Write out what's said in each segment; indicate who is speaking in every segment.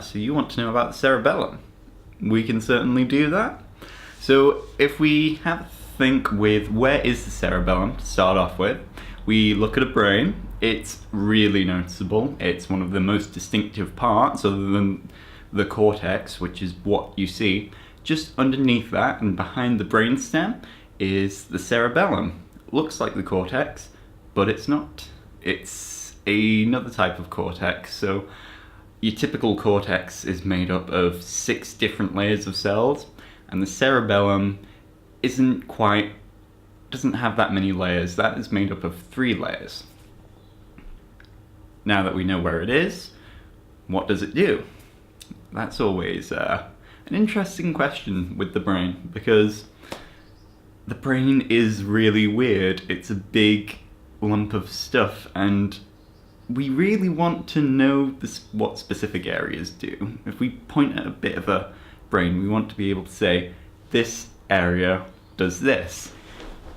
Speaker 1: So you want to know about the cerebellum? We can certainly do that. So if we have a think with where is the cerebellum to start off with, we look at a brain. It's really noticeable. It's one of the most distinctive parts other than the cortex, which is what you see. Just underneath that and behind the brainstem is the cerebellum. It looks like the cortex, but it's not. It's another type of cortex. So your typical cortex is made up of 6 different layers of cells, and the cerebellum doesn't have that many layers. That is made up of 3 layers. Now that we know where it is, what does it do? That's always an interesting question with the brain, because the brain is really weird. It's a big lump of stuff, and we really want to know what specific areas do. If we point at a bit of a brain, we want to be able to say, this area does this.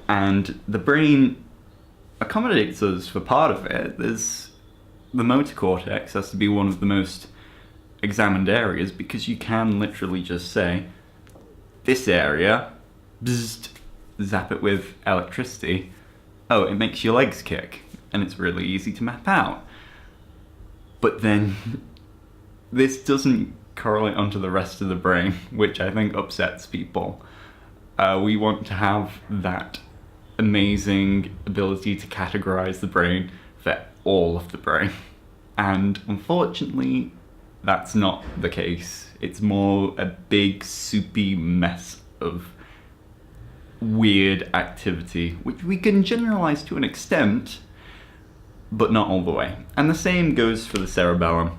Speaker 1: And the brain accommodates us for part of it. The motor cortex has to be one of the most examined areas, because you can literally just say, this area, bzzzt, zap it with electricity. Oh, it makes your legs kick. And it's really easy to map out. But then this doesn't correlate onto the rest of the brain, which I think upsets people. We want to have that amazing ability to categorize the brain for all of the brain. And unfortunately, that's not the case. It's more a big, soupy mess of weird activity, which we can generalize to an extent, but not all the way. And the same goes for the cerebellum.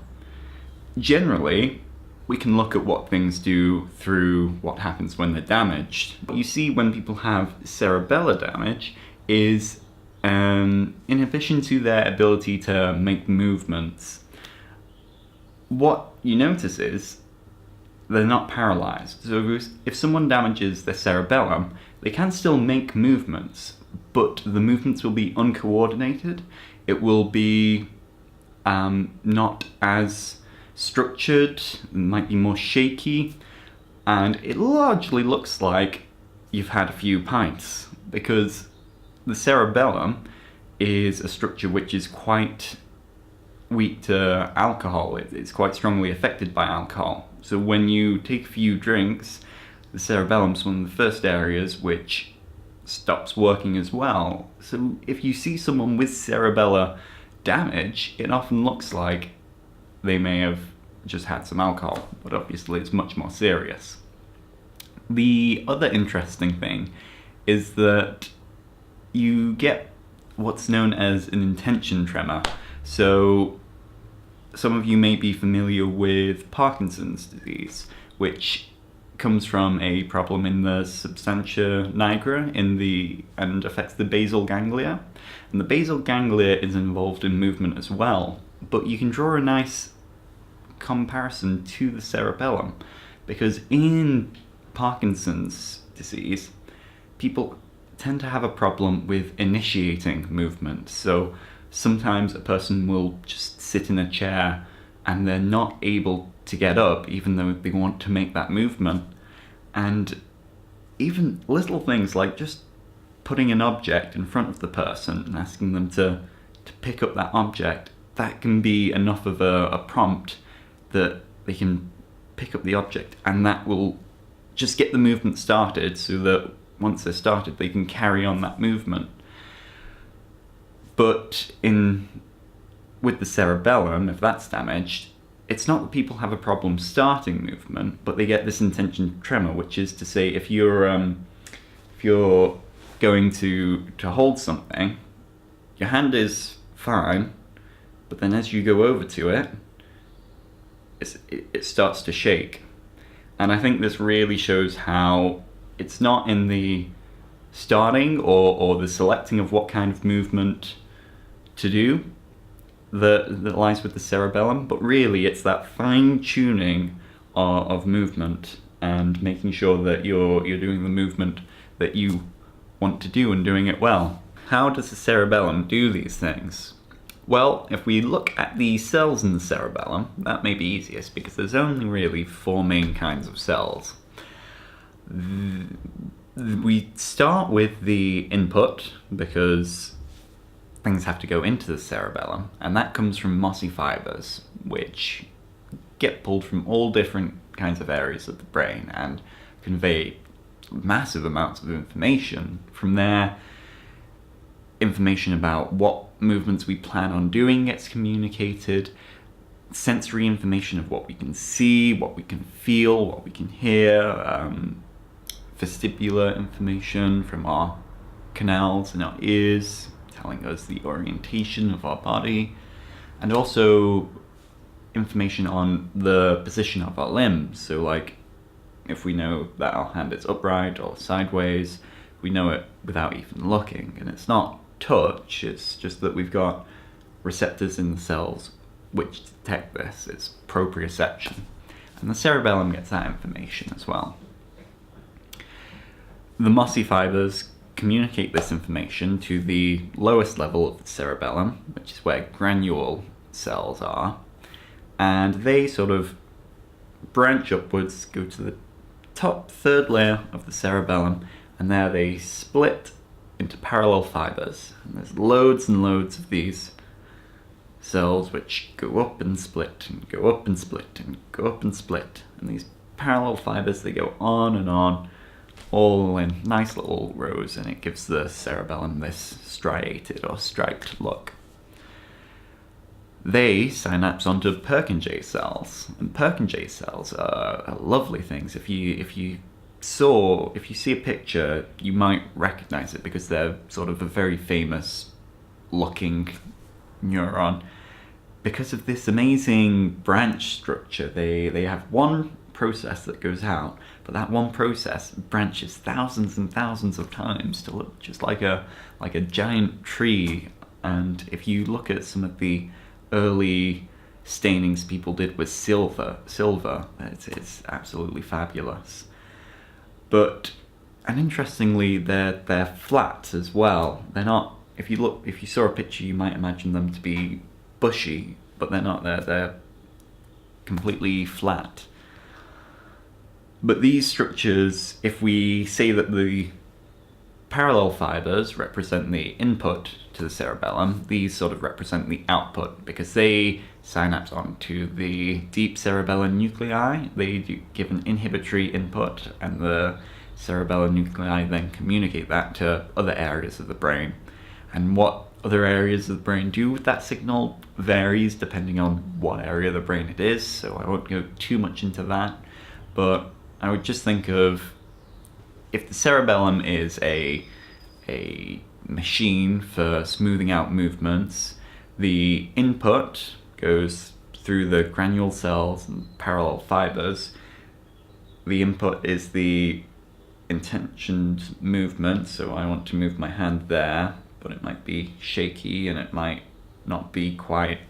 Speaker 1: Generally, we can look at what things do through what happens when they're damaged. What you see when people have cerebellar damage is inhibition to their ability to make movements. What you notice is they're not paralyzed. So if someone damages their cerebellum, they can still make movements, but the movements will be uncoordinated. It will be not as structured, it might be more shaky, and it largely looks like you've had a few pints, because the cerebellum is a structure which is quite weak to alcohol. It's quite strongly affected by alcohol. So when you take a few drinks, the cerebellum's one of the first areas which stops working as well. So if you see someone with cerebellar damage, it often looks like they may have just had some alcohol, but obviously it's much more serious. The other interesting thing is that you get what's known as an intention tremor. So some of you may be familiar with Parkinson's disease, which comes from a problem in the substantia nigra and affects the basal ganglia. And the basal ganglia is involved in movement as well, but you can draw a nice comparison to the cerebellum, because in Parkinson's disease, people tend to have a problem with initiating movement. So sometimes a person will just sit in a chair and they're not able to get up even though they want to make that movement. And even little things like just putting an object in front of the person and asking them to pick up that object, that can be enough of a prompt that they can pick up the object, and that will just get the movement started, so that once they're started they can carry on that movement. But with the cerebellum, if that's damaged, it's not that people have a problem starting movement, but they get this intention tremor, which is to say, if you're going to hold something, your hand is fine, but then as you go over to it, it starts to shake. And I think this really shows how it's not in the starting or the selecting of what kind of movement to do that lies with the cerebellum, but really it's that fine-tuning of movement and making sure that you're doing the movement that you want to do and doing it well. How does the cerebellum do these things? Well, if we look at the cells in the cerebellum, that may be easiest because there's only really four main kinds of cells. We start with the input because things have to go into the cerebellum, and that comes from mossy fibers, which get pulled from all different kinds of areas of the brain and convey massive amounts of information. From there, information about what movements we plan on doing gets communicated, sensory information of what we can see, what we can feel, what we can hear, vestibular information from our canals in our ears, telling us the orientation of our body, and also information on the position of our limbs. So like, if we know that our hand is upright or sideways, we know it without even looking. And it's not touch, it's just that we've got receptors in the cells which detect this. It's proprioception. And the cerebellum gets that information as well. The mossy fibers communicate this information to the lowest level of the cerebellum, which is where granule cells are, and they sort of branch upwards, go to the top third layer of the cerebellum, and there they split into parallel fibers. And there's loads and loads of these cells which go up and split, and go up and split, and go up and split. And these parallel fibers, they go on and on, all in nice little rows, and it gives the cerebellum this striated or striped look. They synapse onto Purkinje cells, and Purkinje cells are lovely things. If you see a picture, you might recognize it because they're sort of a very famous looking neuron. Because of this amazing branch structure, they have one process that goes out, but that one process branches thousands and thousands of times to look just like a giant tree. And if you look at some of the early stainings people did with silver, it's absolutely fabulous. And interestingly, they're flat as well. They're not. If you saw a picture, you might imagine them to be bushy, but they're not. They're completely flat. But these structures, if we say that the parallel fibers represent the input to the cerebellum, these sort of represent the output because they synapse onto the deep cerebellar nuclei. They give an inhibitory input, and the cerebellar nuclei then communicate that to other areas of the brain. And what other areas of the brain do with that signal varies depending on what area of the brain it is, so I won't go too much into that. But I would just think of, if the cerebellum is a machine for smoothing out movements, the input goes through the granule cells and parallel fibers. The input is the intentioned movement, so I want to move my hand there, but it might be shaky and it might not be quite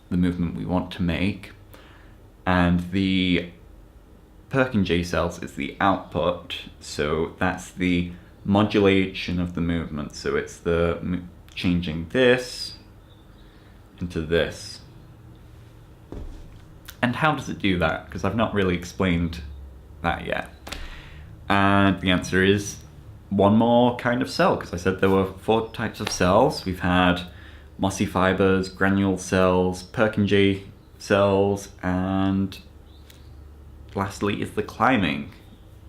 Speaker 1: the movement we want to make. And the Purkinje cells is the output, so that's the modulation of the movement. So it's the changing this into this. And how does it do that? Because I've not really explained that yet. And the answer is one more kind of cell, because I said there were 4 types of cells. We've had mossy fibers, granule cells, Purkinje cells, and lastly is the climbing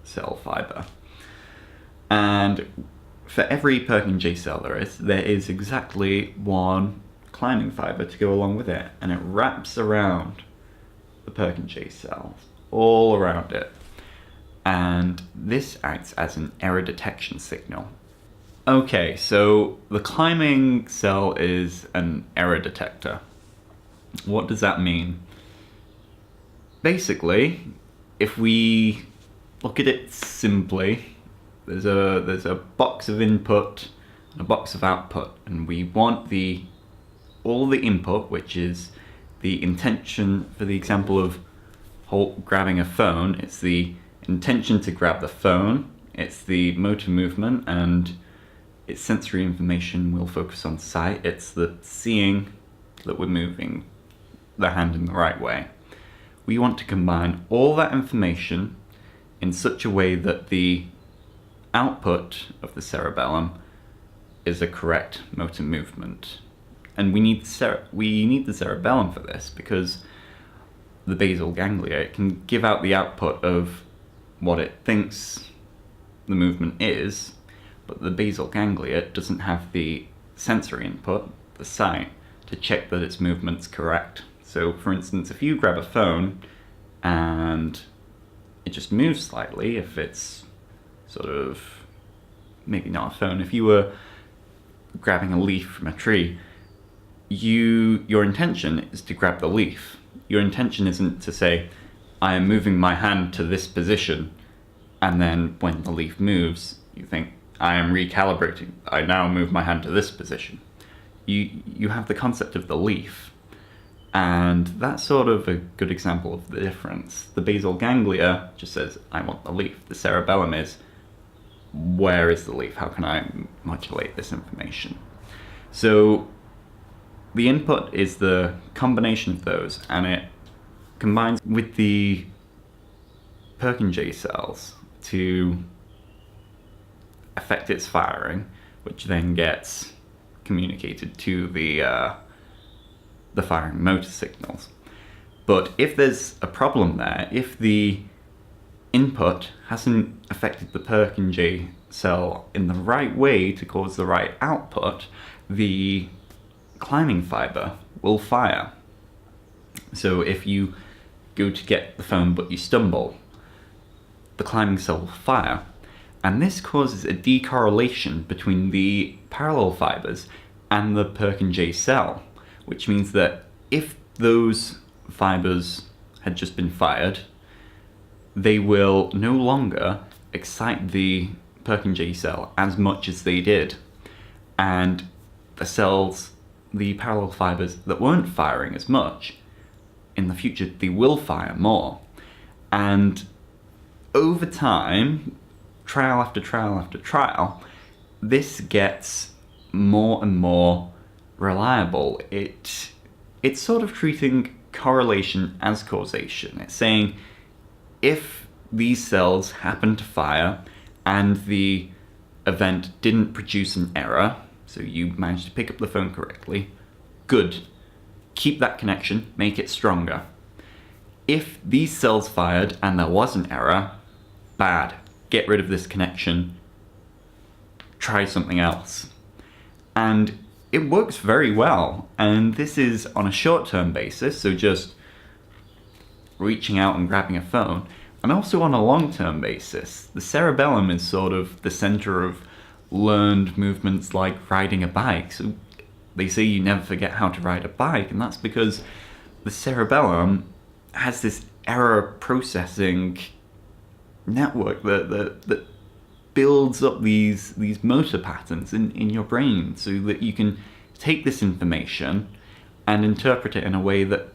Speaker 1: cell fiber. And for every Purkinje cell there is exactly one climbing fiber to go along with it, and it wraps around the Purkinje cells, all around it. And this acts as an error detection signal. Okay, so the climbing cell is an error detector. What does that mean? Basically, if we look at it simply, there's a box of input and a box of output, and we want all the input, which is the intention. For the example of grabbing a phone, it's the intention to grab the phone, it's the motor movement, and its sensory information will focus on sight. It's the seeing that we're moving the hand in the right way. We want to combine all that information in such a way that the output of the cerebellum is a correct motor movement. And we need the cerebellum for this, because the basal ganglia, it can give out the output of what it thinks the movement is, but the basal ganglia doesn't have the sensory input, the sight, to check that its movement's correct. So for instance, if you grab a phone and it just moves slightly, if it's sort of, maybe not a phone, if you were grabbing a leaf from a tree, your intention is to grab the leaf. Your intention isn't to say, I am moving my hand to this position, and then when the leaf moves, you think, I am recalibrating. I now move my hand to this position. You have the concept of the leaf, and that's sort of a good example of the difference. The basal ganglia just says, I want the leaf. The cerebellum is, where is the leaf? How can I modulate this information? So the input is the combination of those, and it combines with the Purkinje cells to affect its firing, which then gets communicated to the firing motor signals. But if there's a problem there, if the input hasn't affected the Purkinje cell in the right way to cause the right output, the climbing fiber will fire. So if you go to get the phone but you stumble, the climbing cell will fire. And this causes a decorrelation between the parallel fibers and the Purkinje cell, which means that if those fibers had just been fired, they will no longer excite the Purkinje cell as much as they did. And the parallel fibers that weren't firing as much, in the future they will fire more. And over time, trial after trial after trial, this gets more and more reliable. It's sort of treating correlation as causation. It's saying, if these cells happen to fire and the event didn't produce an error, so you managed to pick up the phone correctly, good. Keep that connection, make it stronger. If these cells fired and there was an error, bad. Get rid of this connection, try something else. And it works very well, and this is on a short-term basis, so just reaching out and grabbing a phone, and also on a long-term basis. The cerebellum is sort of the center of learned movements like riding a bike. So they say you never forget how to ride a bike, and that's because the cerebellum has this error processing network that builds up these motor patterns in your brain, so that you can take this information and interpret it in a way that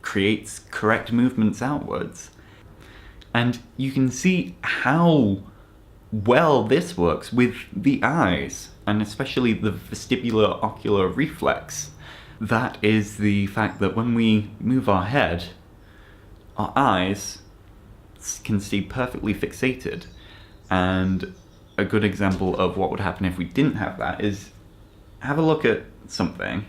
Speaker 1: creates correct movements outwards. And you can see how well this works with the eyes, and especially the vestibular ocular reflex. That is the fact that when we move our head, our eyes can stay perfectly fixated. And a good example of what would happen if we didn't have that is, have a look at something,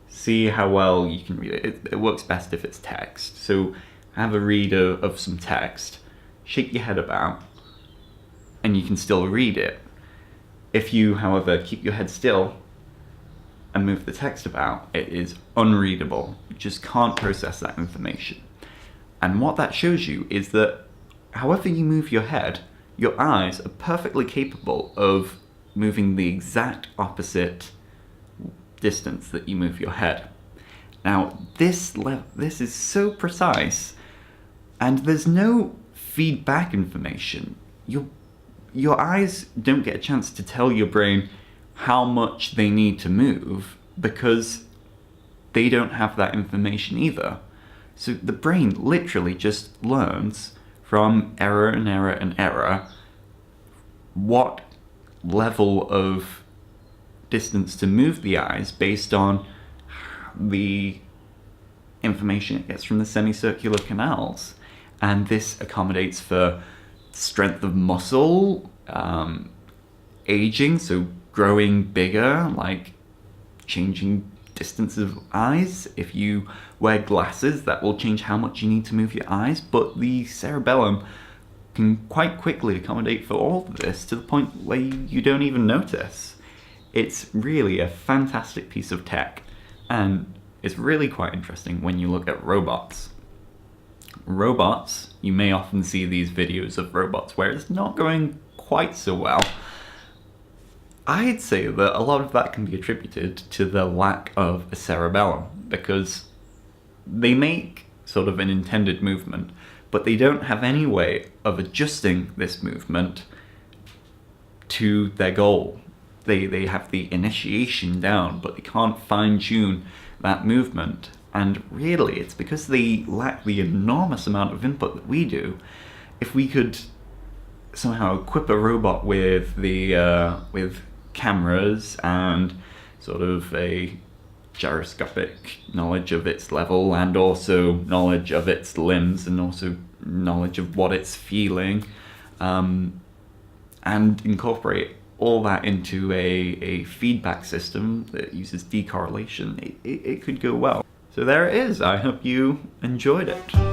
Speaker 1: see how well you can read it. It works best if it's text. So have a read of some text, shake your head about, and you can still read it. If you, however, keep your head still and move the text about, it is unreadable. You just can't process that information. And what that shows you is that however you move your head, your eyes are perfectly capable of moving the exact opposite distance that you move your head. Now, this is so precise, and there's no feedback information. Your eyes don't get a chance to tell your brain how much they need to move, because they don't have that information either. So the brain literally just learns from error and error and error what level of distance to move the eyes based on the information it gets from the semicircular canals. And this accommodates for strength of muscle, aging, so growing bigger, like changing distance of eyes. If you wear glasses, that will change how much you need to move your eyes, but the cerebellum can quite quickly accommodate for all of this to the point where you don't even notice. It's really a fantastic piece of tech, and it's really quite interesting when you look at robots. Robots, you may often see these videos of robots where it's not going quite so well. I'd say that a lot of that can be attributed to the lack of a cerebellum, because they make sort of an intended movement, but they don't have any way of adjusting this movement to their goal. They have the initiation down, but they can't fine-tune that movement. And really, it's because they lack the enormous amount of input that we do. If we could somehow equip a robot with with cameras and sort of a gyroscopic knowledge of its level, and also knowledge of its limbs, and also knowledge of what it's feeling, and incorporate all that into a feedback system that uses decorrelation, it could go well. So there it is. I hope you enjoyed it.